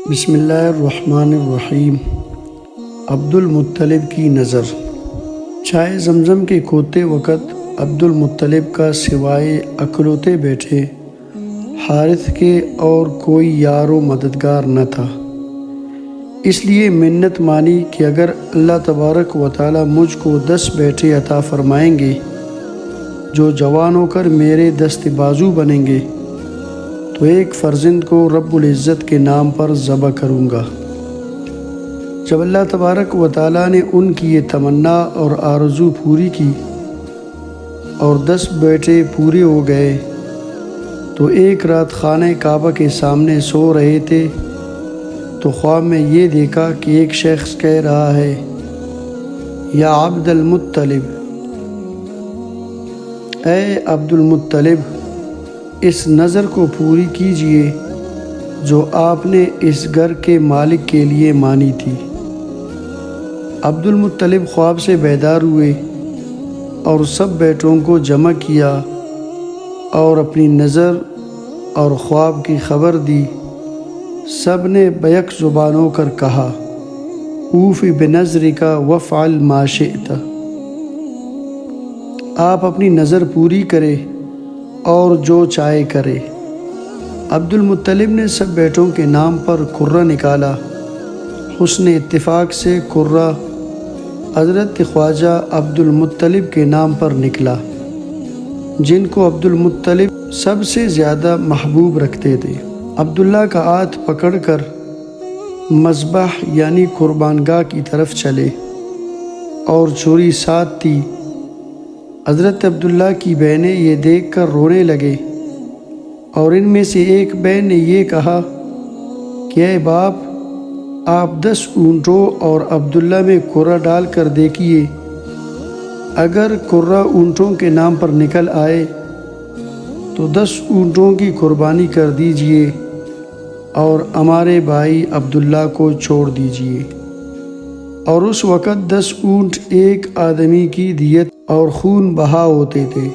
بسم اللہ الرحمن الرحیم۔ عبد المطلب کی نظر۔ چائے زمزم کے کھوتے وقت عبد المطلب کا سوائے اکلوتے بیٹے حارث کے اور کوئی یار و مددگار نہ تھا۔ اس لیے منت مانی کہ اگر اللہ تبارک و تعالی مجھ کو 10 بیٹے عطا فرمائیں گے جو جوان ہو کر میرے دست بازو بنیں گے تو ایک فرزند کو رب العزت کے نام پر ذبح کروں گا۔ جب اللہ تبارک و تعالیٰ نے ان کی یہ تمنا اور آرزو پوری کی اور 10 بیٹے پورے ہو گئے تو ایک رات خانہ کعبہ کے سامنے سو رہے تھے تو خواب میں یہ دیکھا کہ ایک شخص کہہ رہا ہے، یا عبد المطلب، اے عبد المطلب، اس نظر کو پوری کیجئے جو آپ نے اس گھر کے مالک کے لیے مانی تھی۔ عبد المطلب خواب سے بیدار ہوئے اور سب بیٹوں کو جمع کیا اور اپنی نظر اور خواب کی خبر دی۔ سب نے بیک زبان ہو کر کہا، اوفی بنظرک وافعل ما شئت، آپ اپنی نظر پوری کرے اور جو چاہے کرے۔ عبد المطلب نے سب بیٹوں کے نام پر کرہ نکالا۔ حسن اتفاق سے کرہ حضرت خواجہ عبد المطلب کے نام پر نکلا، جن کو عبد المطلب سب سے زیادہ محبوب رکھتے تھے۔ عبداللہ کا ہاتھ پکڑ کر مذبح یعنی قربان گاہ کی طرف چلے اور چھری ساتھ تھی۔ حضرت عبداللہ کی بہنیں یہ دیکھ کر رونے لگے اور ان میں سے ایک بہن نے یہ کہا کہ اے باپ، آپ 10 اونٹوں اور عبداللہ میں کرہ ڈال کر دیکھیے، اگر کرہ اونٹوں کے نام پر نکل آئے تو 10 اونٹوں کی قربانی کر دیجئے اور ہمارے بھائی عبداللہ کو چھوڑ دیجئے۔ اور اس وقت 10 اونٹ ایک آدمی کی دیت اور خون بہا ہوتے تھے۔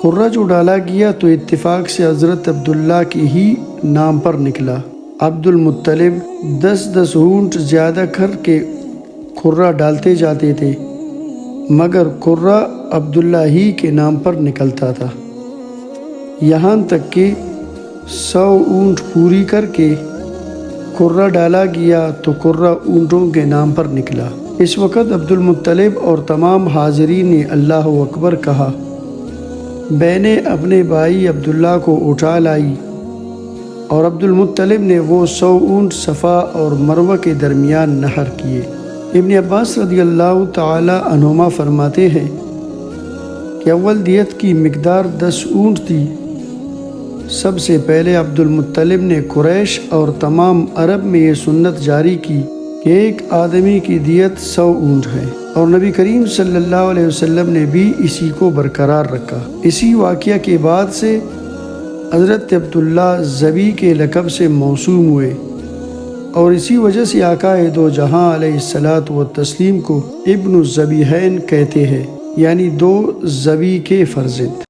کرہ جو ڈالا گیا تو اتفاق سے حضرت عبداللہ کے ہی نام پر نکلا۔ عبد المطلب 10 اونٹ زیادہ کر کے کرہ ڈالتے جاتے تھے مگر کرہ عبداللہ ہی کے نام پر نکلتا تھا، یہاں تک کہ 100 اونٹ پوری کر کے کرہ ڈالا گیا تو کرہ اونٹوں کے نام پر نکلا۔ اس وقت عبد المطلب اور تمام حاضرین نے اللہ اکبر کہا۔ بہنیں اپنے بھائی عبداللہ کو اٹھا لائی اور عبد المطلب نے وہ 100 اونٹ صفا اور مروہ کے درمیان نحر کیے۔ ابن عباس رضی اللہ تعالی عنہما فرماتے ہیں کہ اول دیت کی مقدار 10 اونٹ تھی۔ سب سے پہلے عبد المطلب نے قریش اور تمام عرب میں یہ سنت جاری کی کہ ایک آدمی کی دیت 100 اونٹ ہے، اور نبی کریم صلی اللہ علیہ وسلم نے بھی اسی کو برقرار رکھا۔ اسی واقعہ کے بعد سے حضرت عبداللہ ذبی کے لقب سے موسوم ہوئے اور اسی وجہ سے آقا دو جہاں علیہ الصلاۃ والتسلیم کو ابن الذبیحین کہتے ہیں، یعنی 2 ذبی کے فرزند۔